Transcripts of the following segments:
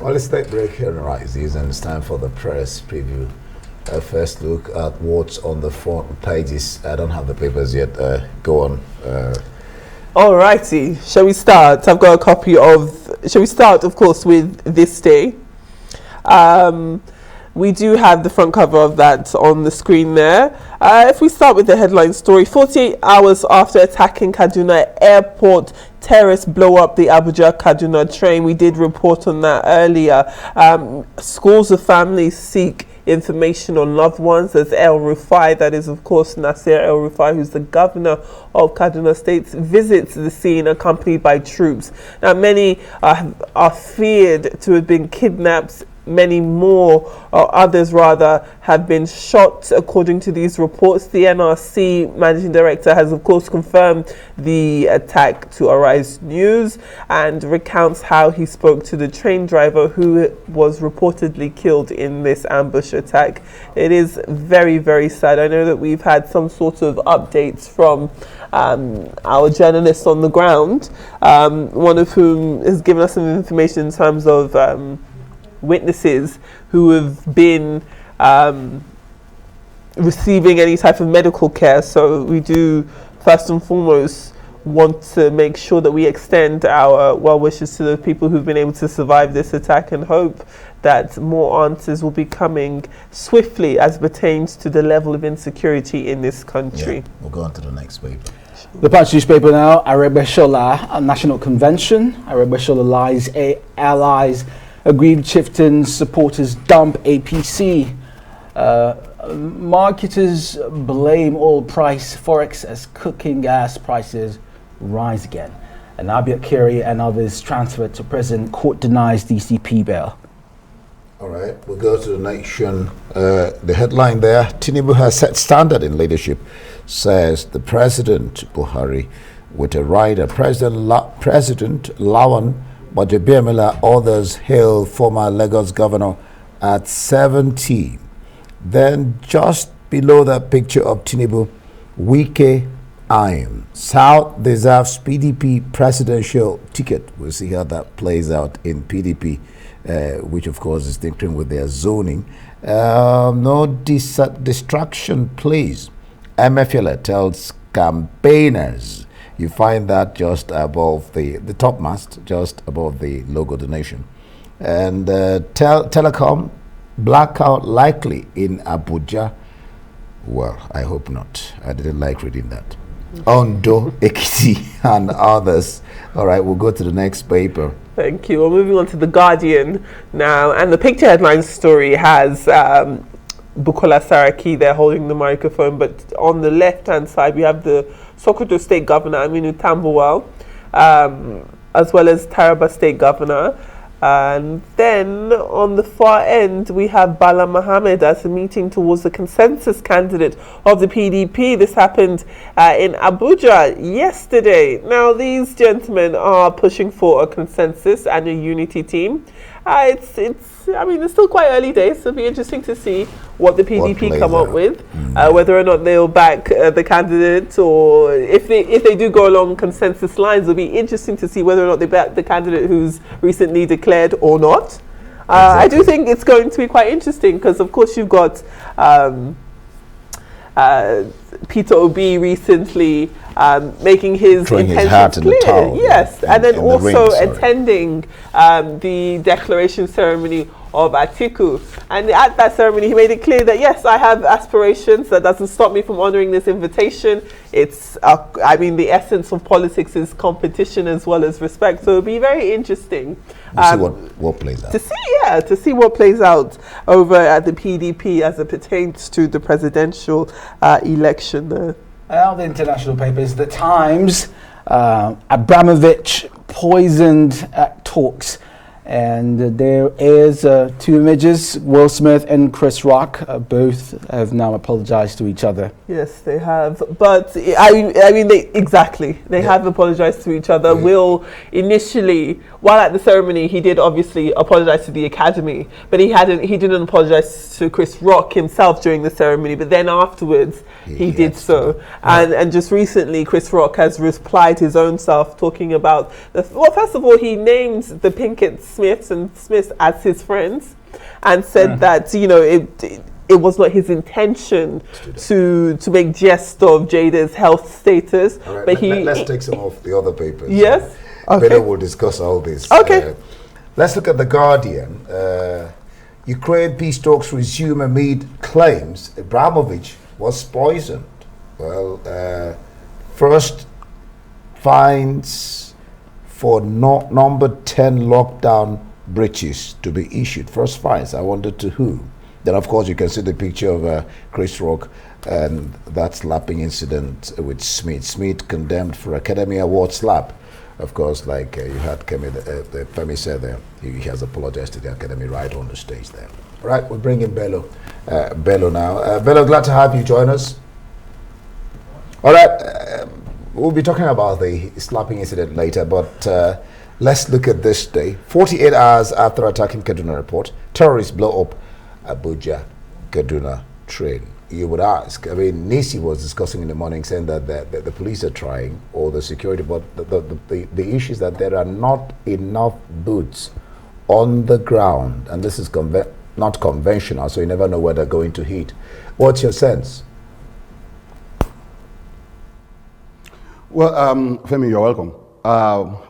Well, let's take break here and rises, and it's time for the press preview. A first look at what's on the front pages. I don't have the papers yet. Go on. Alrighty, shall we start? I've got a copy of. Shall we start, of course, with This Day? We do have the front cover of that on the screen there. If we start with the headline story, 48 hours after attacking Kaduna Airport, terrorists blow up the Abuja-Kaduna Train. We did report on that earlier. Scores of families seek information on loved ones as El Rufai, that is of course Nasir El Rufai, who's the governor of Kaduna State, visits the scene accompanied by troops. Now many are feared to have been kidnapped. Many more, or others rather, have been shot according to these reports. The NRC managing director has of course confirmed the attack to Arise News and recounts how he spoke to the train driver who was reportedly killed in this ambush attack. It is very, very sad. I know that we've had some sort of updates from our journalists on the ground, one of whom has given us some information in terms of witnesses who have been receiving any type of medical care. So we do first and foremost want to make sure that we extend our well wishes to the people who've been able to survive this attack, and hope that more answers will be coming swiftly as pertains to the level of insecurity in this country. Yeah, we'll go on to the next paper. The Punch newspaper now. Arebeshola National Convention. Arebeshola allies agreed chieftains supporters dump APC. Marketers blame oil price forex as cooking gas prices rise again. And Abiat Kiri and others transferred to prison. Court denies DCP bail. All right, we'll go to the Nation. The headline there: Tinubu has set standard in leadership, says the President Buhari, with a rider. President Lawan Bajabemila, others hail former Lagos governor at 70. Then just below that picture of Tinubu, Wike Ayim. South deserves PDP presidential ticket. We'll see how that plays out in PDP, which of course is tinkering with their zoning. No distraction, please. MFLA tells campaigners. You find that just above the top mast, just above the logo donation. And telecom, blackout likely in Abuja. Well, I hope not. I didn't like reading that. Ondo, Ekiti, and others. All right, we'll go to the next paper. Thank you. We're moving on to The Guardian now. And the picture headline story has Bukola Saraki there holding the microphone. But on the left-hand side, we have the Sokoto State Governor Aminu Tambuwal, as well as Taraba State Governor. And then on the far end, we have Bala Mohammed as a meeting towards the consensus candidate of the PDP. This happened in Abuja yesterday. Now, these gentlemen are pushing for a consensus and a unity team. I mean, it's still quite early days, so it'll be interesting to see what the PDP come up with, whether or not they'll back the candidate, or if they do go along consensus lines, it'll be interesting to see whether or not they back the candidate who's recently declared or not. Exactly. I do think it's going to be quite interesting because, of course, you've got Peter Obi recently making his intentions clear. Yes, and then also attending the declaration ceremony of Atiku. And at that ceremony, he made it clear that, yes, I have aspirations. That doesn't stop me from honoring this invitation. It's, I mean, the essence of politics is competition as well as respect. So it'll be very interesting to see what plays out. To see what plays out over at the PDP as it pertains to the presidential election. The international papers, The Times, Abramovich poisoned at talks. And there is two images, Will Smith and Chris Rock, both have now apologized to each other. Yes, they have. But I mean, they have apologized to each other. Will initially, while at the ceremony, he did obviously apologize to the Academy, but he didn't apologize to Chris Rock himself during the ceremony. But then afterwards, he did so. And just recently, Chris Rock has replied his own self, talking about well, first of all, he named the Pinketts Smiths and Smiths as his friends, and said that it was not his intention to make jest of Jada's health status. All right, but let's take some of the other papers. Yes. Okay. Better will discuss all this. Okay. Let's look at The Guardian. Ukraine peace talks resume amid claims Abramovich was poisoned. Well, first fines for number 10 lockdown breaches to be issued. First fines, I wondered to who. Then, of course, you can see the picture of Chris Rock and that slapping incident with Smith. Smith condemned for Academy Award slap. Of course, like you had Femi said there, he has apologized to the Academy right on the stage there. All right, we'll bring in Bello. Bello now. Bello, glad to have you join us. All right, we'll be talking about the slapping incident later, but let's look at this day. 48 hours after attacking Kaduna Airport, terrorists blow up Abuja-Kaduna Train. You would ask, I mean, Nisi was discussing in the morning saying that the police are trying, or the security, but the issue is that there are not enough boots on the ground, and this is not conventional, so you never know where they're going to hit. What's your sense? Well, Femi, you're welcome.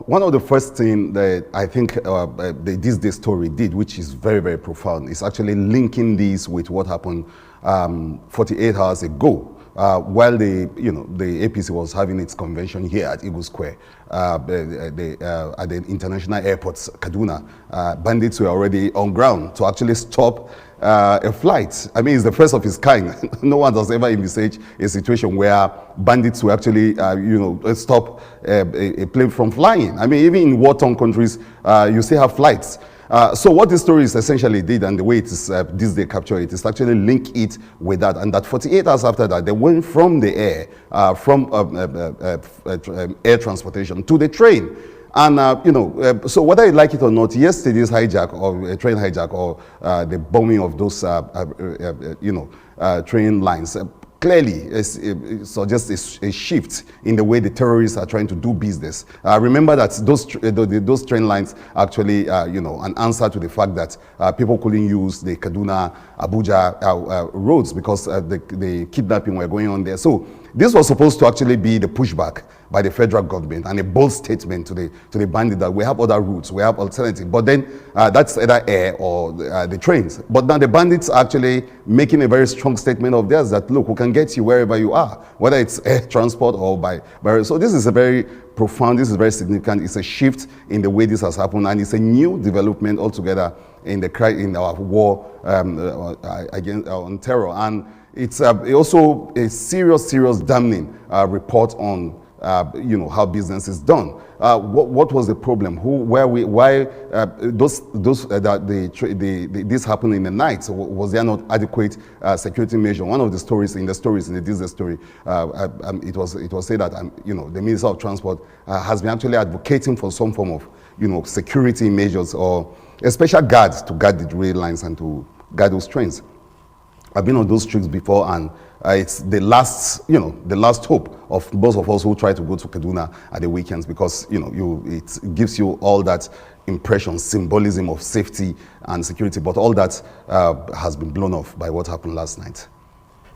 One of the first things that I think the This Day story did, which is very, very profound, is actually linking this with what happened 48 hours ago, while the APC was having its convention here at Eagle Square at the international airport, Kaduna. Bandits were already on ground to actually stop a flight. I mean, it's the first of its kind. No one has ever envisaged a situation where bandits will actually, stop a plane from flying. I mean, even in war-torn countries, you still have flights. So what this story is essentially did, and the way it is this day captured it, is actually link it with that, and that 48 hours after that, they went from the air, from air transportation to the train. And, so whether you like it or not, yesterday's hijack or a train hijack or the bombing of those, train lines, clearly suggests a shift in the way the terrorists are trying to do business. Remember that those train lines actually, an answer to the fact that people couldn't use the Kaduna, Abuja roads because the kidnapping were going on there. So this was supposed to actually be the pushback by the federal government and a bold statement to the bandit that we have other routes, we have alternative. But then that's either air or the trains. But now the bandits are actually making a very strong statement of theirs that, look, we can get you wherever you are, whether it's air transport or by. So this is a very profound, this is very significant. It's a shift in the way this has happened, and it's a new development altogether in our war against on terror. And it's also a serious damning report on how business is done. What was the problem? Why this happened in the night? So was there not adequate security measure? One of the stories in the Disney story, it was said that the Minister of Transport has been actually advocating for some form of security measures or a special guards to guard the rail lines and to guard those trains. I've been on those trips before, and it's the last hope of most of us who try to go to Kaduna at the weekends, because it gives you all that impression, symbolism of safety and security, but all that has been blown off by what happened last night.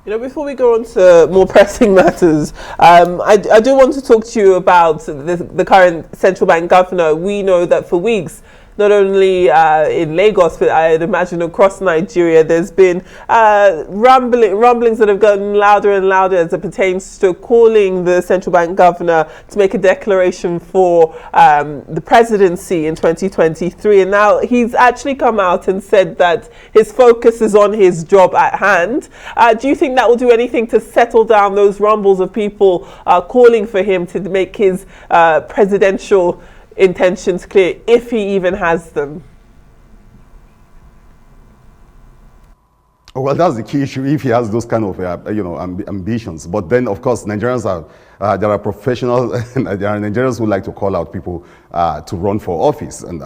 Before we go on to more pressing matters, I do want to talk to you about the current central bank governor. We know that for weeks, not only in Lagos, but I'd imagine across Nigeria, there's been rumblings that have gotten louder and louder as it pertains to calling the central bank governor to make a declaration for the presidency in 2023. And now he's actually come out and said that his focus is on his job at hand. Do you think that will do anything to settle down those rumbles of people calling for him to make his presidential intentions clear, if he even has them? Well, that's the key issue, if he has those kind of ambitions. But then, of course, Nigerians there are professionals, and there are Nigerians who like to call out people to run for office, and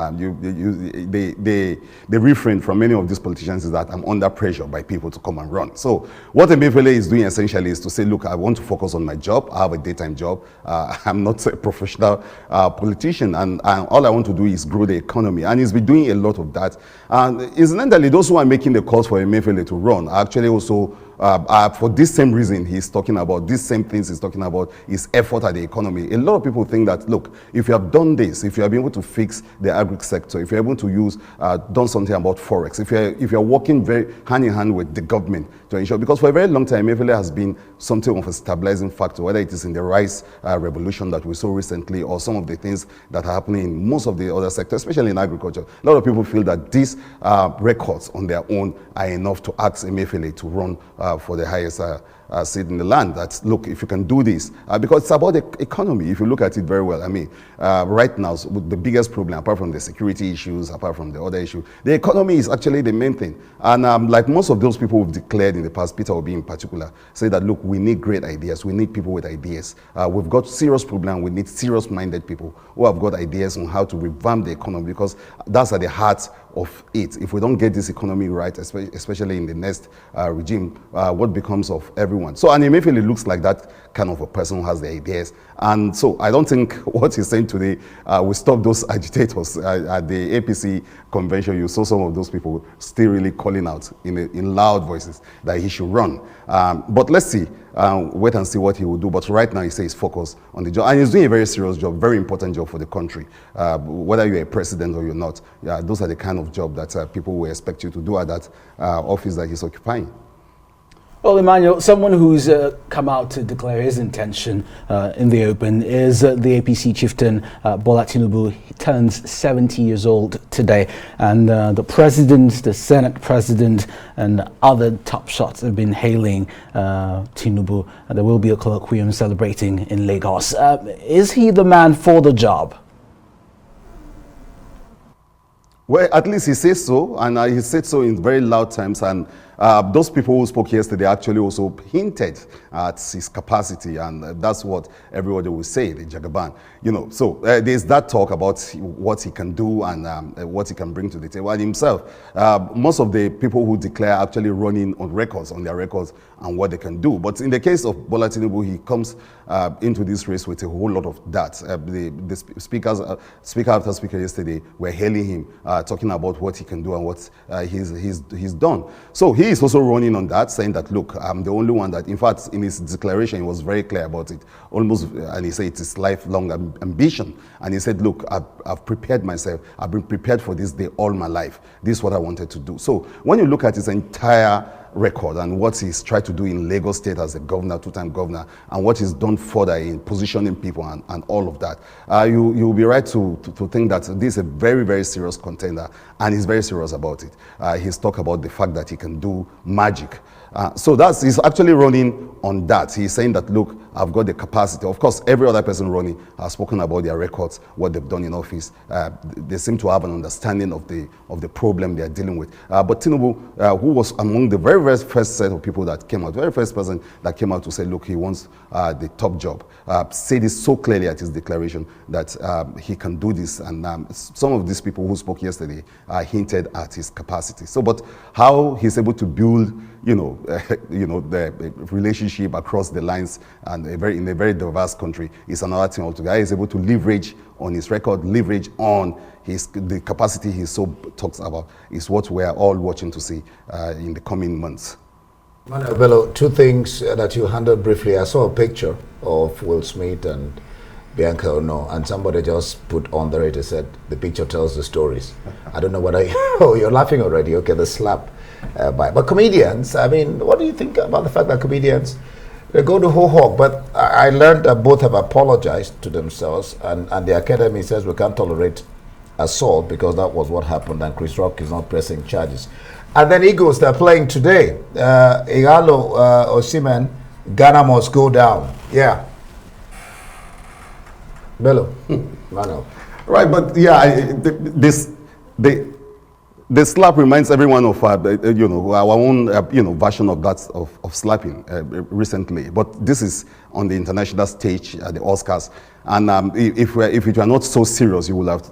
they refrain from many of these politicians is that I'm under pressure by people to come and run. So what Emefiele is doing essentially is to say, look, I want to focus on my job. I have a daytime job. I'm not a professional politician, and all I want to do is grow the economy, and he's been doing a lot of that. And incidentally, those who are making the calls for Emefiele to run are actually also for this same reason he's talking about, these same things he's talking about, his effort at the economy. A lot of people think that, look, if you have done this, if you have been able to fix the agri sector, if you're able to use, done something about forex, if you're working very hand in hand with the government to ensure, because for a very long time, Emefiele has been something of a stabilizing factor, whether it is in the rice revolution that we saw recently, or some of the things that are happening in most of the other sectors, especially in agriculture. A lot of people feel that these records on their own are enough to ask Emefiele to run for the highest seat in the land. That, look, if you can do this, because it's about the economy, if you look at it very well. I mean, right now, so the biggest problem, apart from the security issues, apart from the other issue, the economy is actually the main thing. And like most of those people who've declared in the past, Peter Obi in particular, say that, look, we need great ideas. We need people with ideas. We've got serious problem. We need serious-minded people who have got ideas on how to revamp the economy, because that's at the heart of it. If we don't get this economy right, especially in the next regime, what becomes of everyone? So, and Emefiele looks like that kind of a person who has the ideas. And so I don't think what he's saying today will stop those agitators. At the APC convention, you saw some of those people still really calling out in loud voices that he should run. But let's see, wait and see what he will do. But right now he says focus on the job. And he's doing a very serious job, very important job for the country. Whether you're a president or you're not, those are the kind of job that people will expect you to do at that office that he's occupying. Well, Emmanuel, someone who's come out to declare his intention in the open is the APC chieftain, Bola Tinubu. He turns 70 years old today, and the president, the Senate president, and other top shots have been hailing Tinubu. There will be a colloquium celebrating in Lagos. Is he the man for the job? Well, at least he says so, and he said so in very loud terms, and those people who spoke yesterday actually also hinted at his capacity, and that's what everybody will say, the Jagaban. You know, so there's that talk about what he can do and what he can bring to the table. And himself, most of the people who declare actually running on records, on their records, and what they can do. But in the case of Bola Tinubu, he comes into this race with a whole lot of that. The speaker after speaker yesterday were hailing him, talking about what he can do and what he's done. So he is also running on that, saying that, look, I'm the only one that, in fact, in his declaration, he was very clear about it, almost, and he said it's his lifelong ambition. And he said, look, I've prepared myself. I've been prepared for this day all my life. This is what I wanted to do. So when you look at his entire record and what he's tried to do in Lagos State as a governor, two-time governor, and what he's done further in positioning people and all of that, you'll be right to think that this is a very, very serious contender, and he's very serious about it. He's talked about the fact that he can do magic. So he's actually running on that. He's saying that, look, I've got the capacity. Of course, every other person running has spoken about their records, what they've done in office. They seem to have an understanding of the problem they're dealing with. But Tinubu, who was among the very, very first set of people that came out, very first person that came out to say, look, he wants the top job, said this so clearly at his declaration that he can do this. And some of these people who spoke yesterday hinted at his capacity. So, but how he's able to build, the relationship across the lines and in a very diverse country is another thing altogether. He is able to leverage on his record, leverage on the capacity he so talks about is what we are all watching to see in the coming months. Manuel Bello, two things that you handled briefly. I saw a picture of Will Smith and Bianca Ono, and somebody just put on there, it said, the picture tells the stories. I don't know what oh, you're laughing already. Okay, the slap. But comedians, I mean, what do you think about the fact that comedians, they go to whole hog? But I learned that both have apologized to themselves, and the Academy says we can't tolerate assault because that was what happened, and Chris Rock is not pressing charges. And then Eagles, they're playing today. Igalo Osimhen, Ghana must go down. Yeah. Bello, Manuel. Right, but yeah, The slap reminds everyone of you know, our own you know, version of that of slapping recently. But this is on the international stage at the Oscars. And if it were not so serious, you would have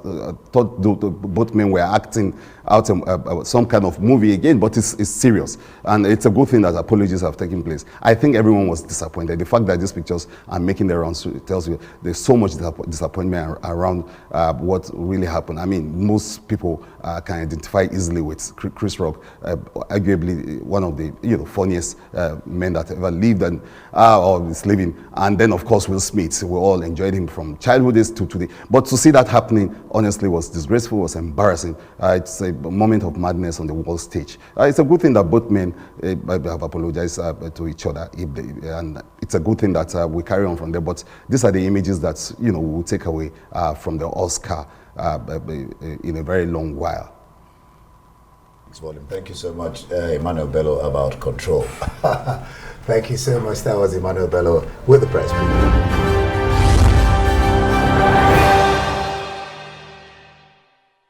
thought both men were acting out some kind of movie again. But it's serious, and it's a good thing that apologies have taken place. I think everyone was disappointed. The fact that these pictures are making the rounds tells you there's so much disappointment around what really happened. I mean, most people can identify easily with Chris Rock, arguably one of the, you know, funniest men that ever lived and or is living. And then of course Will Smith. We all enjoyed him from childhood days to today. But to see that happening, honestly, was disgraceful, was embarrassing. It's a moment of madness on the world stage. It's a good thing that both men have apologized to each other, and it's a good thing that we carry on from there. But these are the images that, you know, we will take away from the Oscar in a very long while. Thank you so much, Emmanuel Bello, about control. Thank you so much. That was Emmanuel Bello with the press briefing.